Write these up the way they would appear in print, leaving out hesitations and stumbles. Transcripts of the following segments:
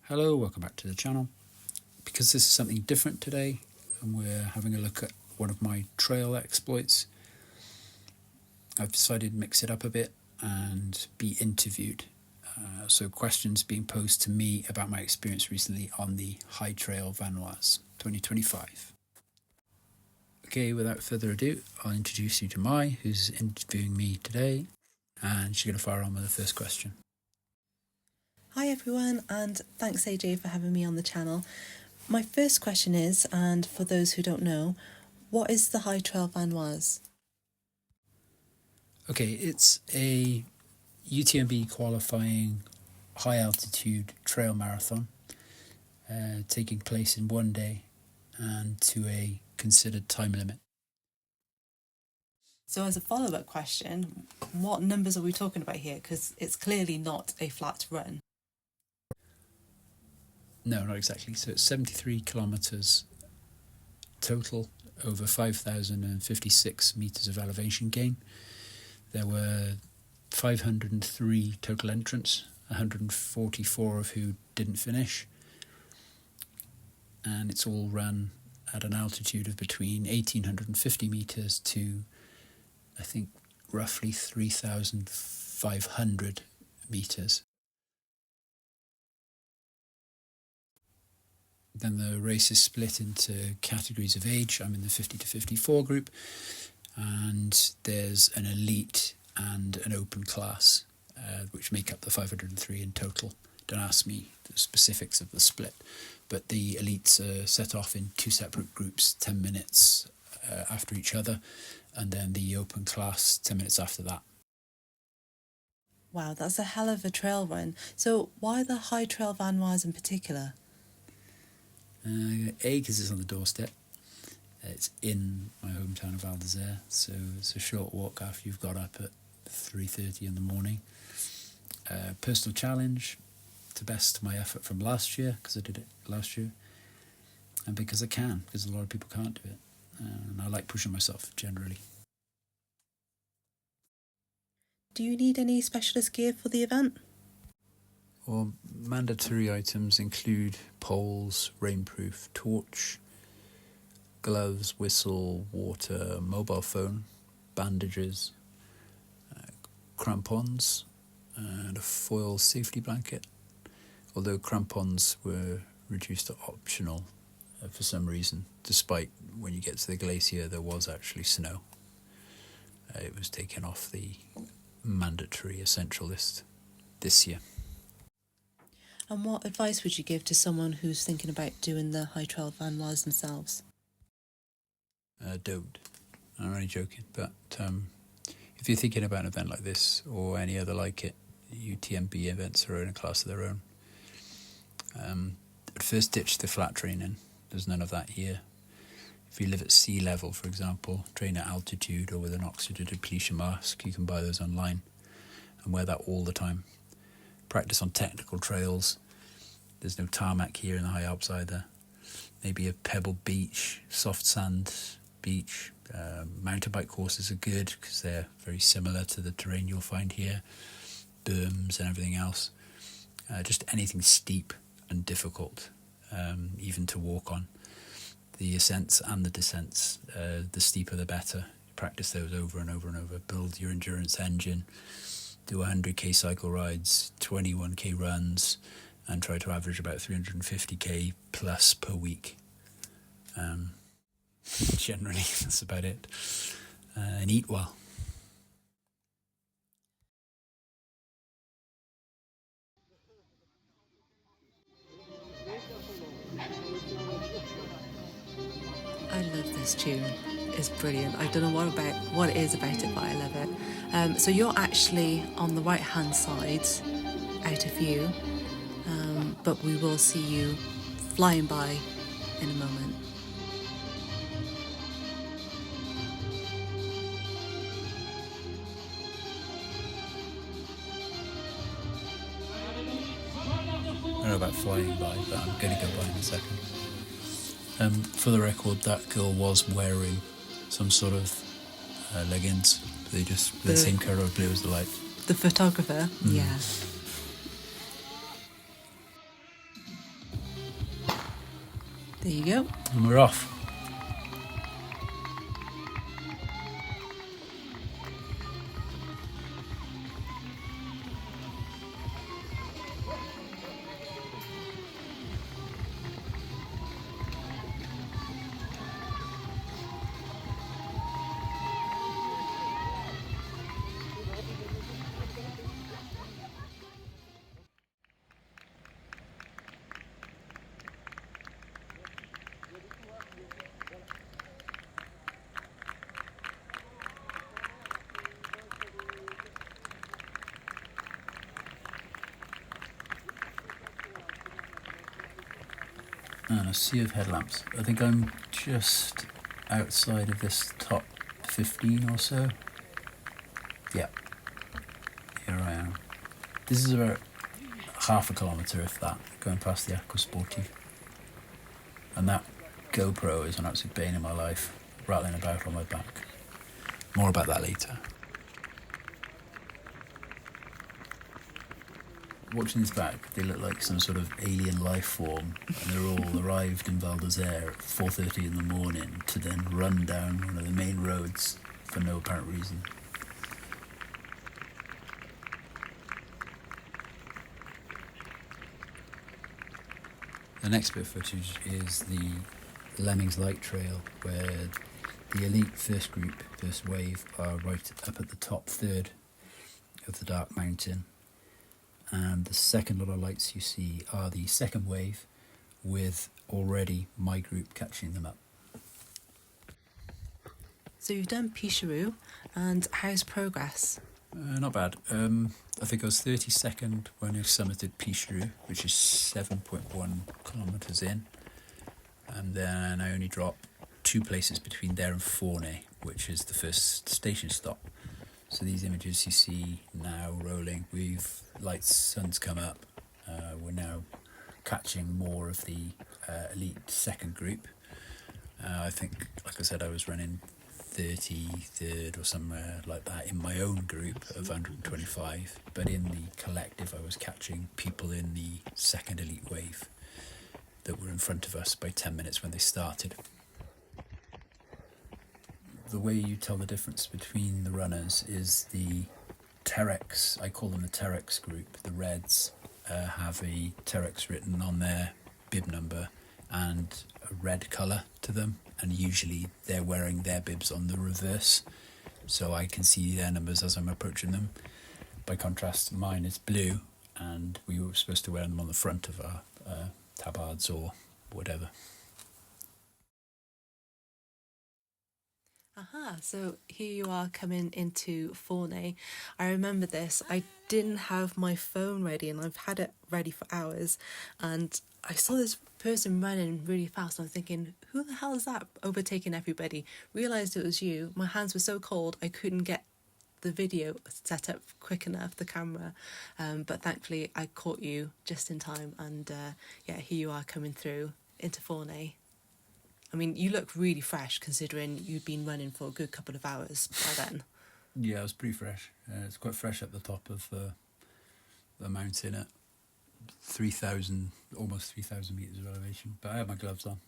Hello, welcome back to the channel. Because this is something different today and we're having a look at one of my trail exploits, I've decided to mix it up a bit and be interviewed. So questions being posed to me about my experience recently on the High Trail Vanoise 2025. Okay, without further ado, I'll introduce you to Mai, who's interviewing me today, and she's going to fire on with the first question. Hi everyone, and thanks AJ for having me on the channel. My first question is, and for those who don't know, what is the High Trail Vanoise? Okay, it's a UTMB qualifying high altitude trail marathon taking place in one day and to a considered time limit. So as a follow-up question, what numbers are we talking about here? Because it's clearly not a flat run. No, not exactly. So it's 73 kilometres total over 5,056 metres of elevation gain. There were 503 total entrants, 144 of who didn't finish. And it's all run at an altitude of between 1,850 metres to, I think, roughly 3,500 metres. Then the race is split into categories of age. I'm in the 50 to 54 group, and there's an elite and an open class, which make up the 503 in total. Don't ask me the specifics of the split, but the elites are set off in two separate groups, 10 minutes after each other, and then the open class 10 minutes after that. Wow, that's a hell of a trail run. So why the High Trail Vanoise in particular? Because it's on the doorstep. It's in my hometown of Val d'Isère, so it's a short walk after you've got up at 3:30 in the morning. Personal challenge to best my effort from last year, because I did it last year, and because I can, because a lot of people can't do it, and I like pushing myself generally. Do you need any specialist gear for the event? Well, mandatory items include poles, rainproof torch, gloves, whistle, water, mobile phone, bandages, crampons, and a foil safety blanket. Although crampons were reduced to optional for some reason, despite when you get to the glacier there was actually snow. It was taken off the mandatory essential list this year. And what advice would you give to someone who's thinking about doing the High Trail Vanoise themselves? Don't. I'm only joking, but if you're thinking about an event like this or any other like it, UTMB events are in a class of their own. At first ditch the flat training. There's none of that here. If you live at sea level, for example, train at altitude or with an oxygen depletion mask, you can buy those online and wear that all the time. Practice on technical trails. There's no tarmac here in the High Alps either. Maybe a pebble beach, soft sand beach. Mountain bike courses are good because they're very similar to the terrain you'll find here. Berms and everything else. Just anything steep and difficult, even to walk on. The ascents and the descents, the steeper the better. Practice those over and over and over. Build your endurance engine. Do 100k cycle rides, 21k runs, and try to average about 350k plus per week. Generally, that's about it. And eat well. I love this tune. It's brilliant. I don't know what it is about it, but I love it. So you're actually on the right hand side, out of view, but we will see you flying by in a moment. I don't know about flying by, but I'm going to go by in a second. For the record, that girl was wearing some sort of leggings. They just the same colour of blue as the light. The photographer, yeah. There you go. And we're off. And a sea of headlamps. I think I'm just outside of this top 15 or so. Yeah, here I am. This is about half a kilometre, if that, going past the Aquasportive. And that GoPro is an absolute bane in my life, rattling about on my back. More about that later. Watching this back, they look like some sort of alien life form, and they're all arrived in Val d'Isère at 4:30 in the morning to then run down one of the main roads for no apparent reason. The next bit of footage is the Lemmings Light Trail, where the elite first group, first wave, are right up at the top third of the dark mountain. And the second lot of lights you see are the second wave, with already my group catching them up. So you've done Picheroux, and how's progress? Not bad. I think I was 32nd when I summited Picheroux, which is 7.1 kilometres in. And then I only dropped 2 places between there and Fournet, which is the first station stop. So these images you see now rolling, sun's come up. We're now catching more of the elite second group. I think, like I said, I was running 33rd or somewhere like that in my own group of 125. But in the collective, I was catching people in the second elite wave that were in front of us by 10 minutes when they started. The way you tell the difference between the runners is the Terex, I call them the Terex group. The Reds have a Terex written on their bib number and a red colour to them, and usually they're wearing their bibs on the reverse, so I can see their numbers as I'm approaching them. By contrast, mine is blue, and we were supposed to wear them on the front of our tabards or whatever. Aha, so here you are coming into Fournet. I remember this. I didn't have my phone ready, and I've had it ready for hours, and I saw this person running really fast, and I'm thinking, who the hell is that overtaking everybody? Realised it was you. My hands were so cold I couldn't get the video set up quick enough, the camera, but thankfully I caught you just in time, and here you are coming through into Fournet. I mean, you look really fresh considering you'd been running for a good couple of hours by then. Yeah, it was pretty fresh. It's quite fresh at the top of the mountain at 3,000, almost 3,000 metres of elevation. But I had my gloves on.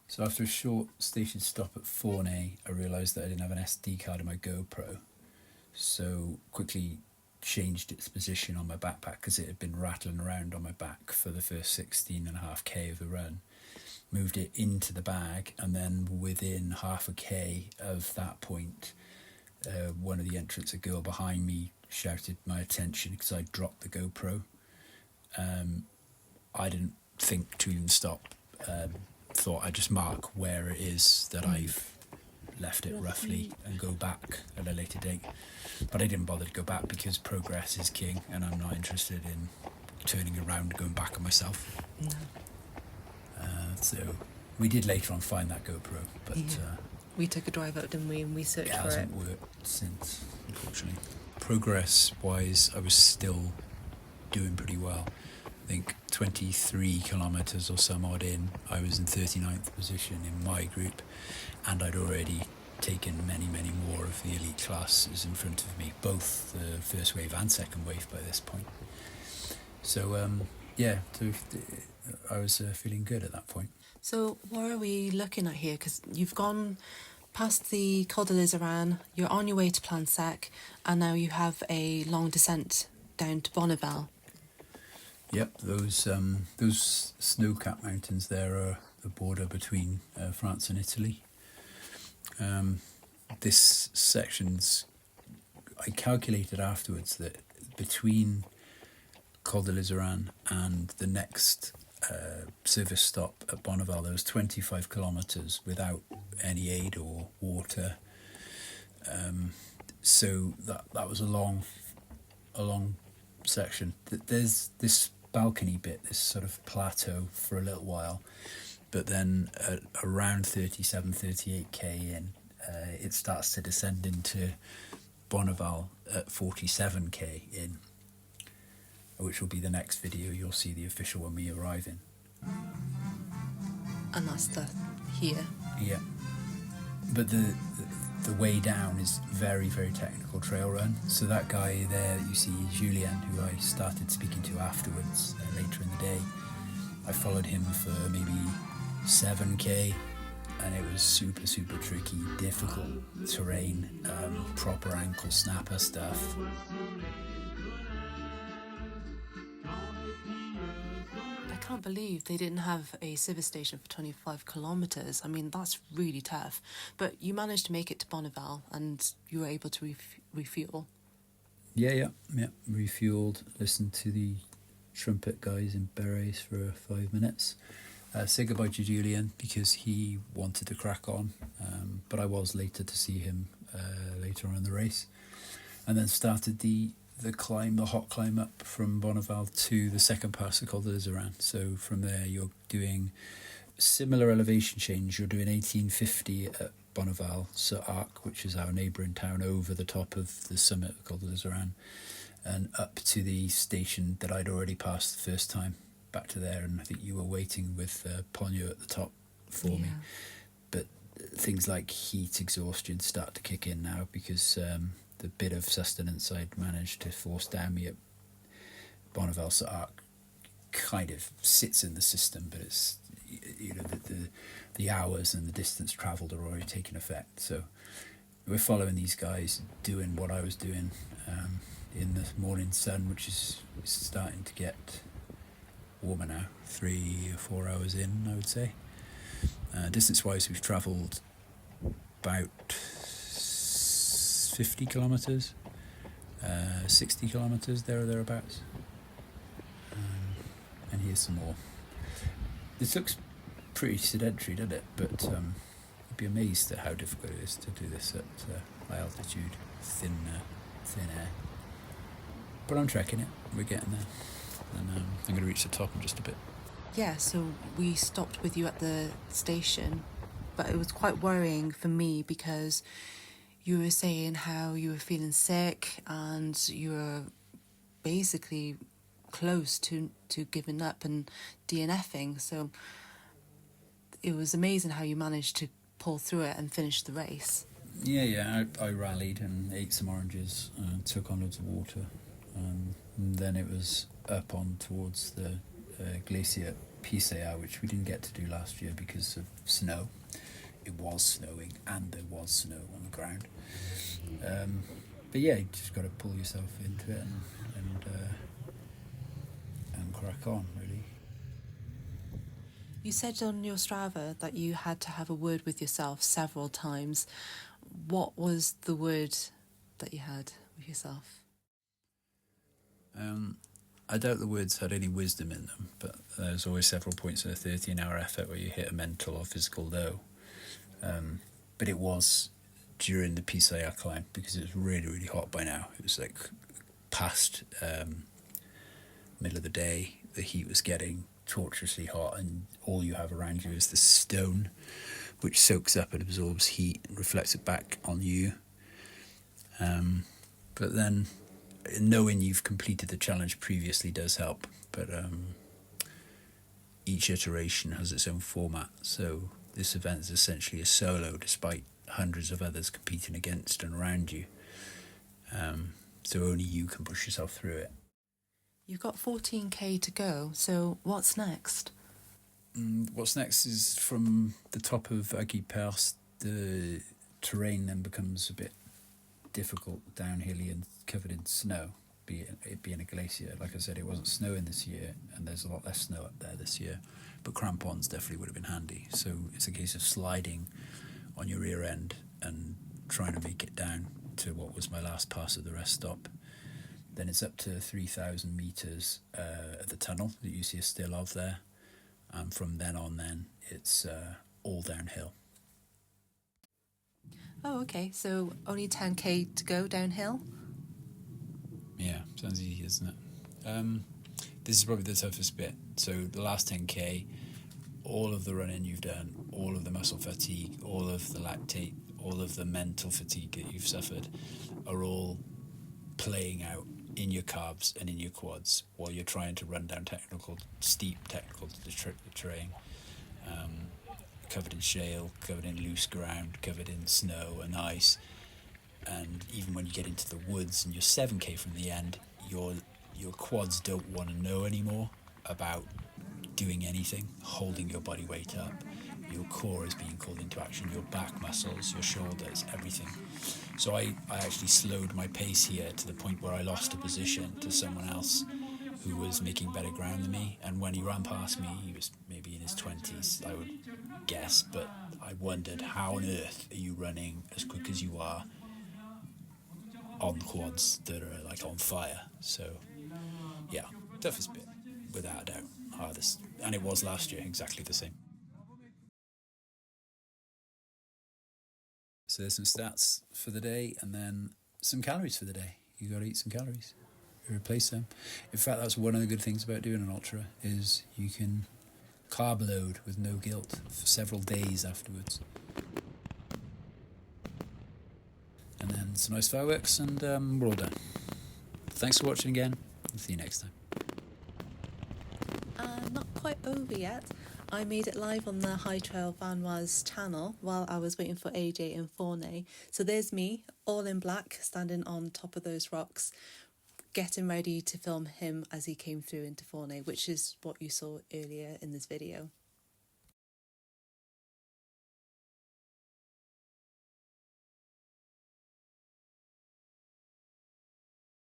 So after a short station stop at Fournet, I realised that I didn't have an SD card in my GoPro. So quickly changed its position on my backpack because it had been rattling around on my back for the first 16.5k of the run. Moved it into the bag, and then within half a k of that point, one of the entrants, a girl behind me, shouted my attention because I dropped the GoPro. I didn't think to even stop. Thought I'd just mark where it is that I've left it roughly and go back at a later date. But I didn't bother to go back because progress is king, and I'm not interested in turning around and going back on myself. No. So we did later on find that GoPro, but we took a drive up, didn't we, and we searched for it. It hasn't worked since, unfortunately. Progress-wise, I was still doing pretty well. I think 23 kilometres or some odd in, I was in 39th position in my group, and I'd already taken many more of the elite classes in front of me, both the first wave and second wave by this point. So yeah, so I was feeling good at that point. So what are we looking at here? Because you've gone past the Col de Liseran, you're on your way to Plan Sec, and now you have a long descent down to Bonneval. Yep, those snow-capped mountains there are the border between France and Italy. This section's, I calculated afterwards that between Col de Liseran and the next service stop at Bonneval, there was 25 kilometres without any aid or water. So that was a long section. There's this balcony bit, this sort of plateau for a little while, but then at around 38k in, it starts to descend into Bonneval at 47k in, which will be the next video. You'll see the official when we arrive in. And that's here. Yeah. But the way down is very, very technical trail run. So that guy there that you see, Julien, who I started speaking to afterwards, later in the day, I followed him for maybe 7k, and it was super, super tricky, difficult terrain, proper ankle snapper stuff. I can't believe they didn't have a service station for 25 kilometres. I mean, that's really tough. But you managed to make it to Bonneval and you were able to refuel. Yeah. Refueled, listened to the trumpet guys in berets for 5 minutes. Say goodbye to Julien because he wanted to crack on, but I was later to see him later on in the race. And then started the climb, the hot climb up from Bonneval to the second pass of Col de Liseran. So from there you're doing similar elevation change. You're doing 1850 at Bonneval, sur Arc, which is our neighbouring town, over the top of the summit of Col de Liseran, and up to the station that I'd already passed the first time, back to there. And I think you were waiting with Ponyo at the top for me. But things like heat exhaustion start to kick in now because the bit of sustenance I'd managed to force down me at Bonneval sur Arc kind of sits in the system, but it's, you know, the hours and the distance travelled are already taking effect. So we're following these guys doing what I was doing in the morning sun, which is starting to get warmer now, 3 or 4 hours in, I would say. Distance-wise, we've travelled about 50 kilometres, 60 kilometres, there or thereabouts. And here's some more. This looks pretty sedentary, doesn't it? But you'd be amazed at how difficult it is to do this at high altitude, thin air. But I'm trekking it, we're getting there. And I'm going to reach the top in just a bit. Yeah, so we stopped with you at the station, but it was quite worrying for me because you were saying how you were feeling sick and you were basically close to giving up and DNFing. So it was amazing how you managed to pull through it and finish the race. Yeah, I rallied and ate some oranges, took on loads of water. And then it was up on towards the glacier KICKR, which we didn't get to do last year because of snow. It was snowing and there was snow on the ground. But yeah, you just got to pull yourself into it and crack on, really. You said on your Strava that you had to have a word with yourself several times. What was the word that you had with yourself? I doubt the words had any wisdom in them, but there's always several points in a 13-hour effort where you hit a mental or physical low. But it was during the KICKR climb because it was really, really hot by now. It was like past middle of the day. The heat was getting torturously hot, and all you have around you is the stone, which soaks up and absorbs heat and reflects it back on you. But then knowing you've completed the challenge previously does help, but each iteration has its own format, so this event is essentially a solo despite hundreds of others competing against and around you, so only you can push yourself through it. You've got 14k to go, so what's next? What's next is from the top of KICKR, the terrain then becomes a bit difficult, downhilly and covered in snow, it being a glacier. Like I said, it wasn't snowing this year, and there's a lot less snow up there this year, but crampons definitely would have been handy. So it's a case of sliding on your rear end and trying to make it down to what was my last pass of the rest stop. Then it's up to 3,000 metres at the tunnel that you see a still of there. And from then on, it's all downhill. Oh, okay. So only 10k to go downhill? Yeah, sounds easy, doesn't it? This is probably the toughest bit. So the last 10k, all of the running you've done, all of the muscle fatigue, all of the lactate, all of the mental fatigue that you've suffered are all playing out in your calves and in your quads while you're trying to run down steep technical terrain, covered in shale, covered in loose ground, covered in snow and ice. And even when you get into the woods and you're 7k from the end, your quads don't want to know anymore about doing anything, holding your body weight up. Your core is being called into action, your back muscles, your shoulders, everything. So I actually slowed my pace here to the point where I lost a position to someone else who was making better ground than me. And when he ran past me, he was maybe in his 20s, I would guess, but I wondered, how on earth are you running as quick as you are on quads that are like on fire? So yeah, toughest bit, without a doubt, hardest. And it was last year, exactly the same. So there's some stats for the day and then some calories for the day. You got to eat some calories. You replace them. In fact, that's one of the good things about doing an ultra is you can carb load with no guilt for several days afterwards. And then some nice fireworks and we're all done. Thanks for watching again. I'll see you next time. Not quite over yet. I made it live on the High Trail Vanoise channel while I was waiting for AJ in Fournet. So there's me, all in black, standing on top of those rocks, getting ready to film him as he came through into Fournet, which is what you saw earlier in this video.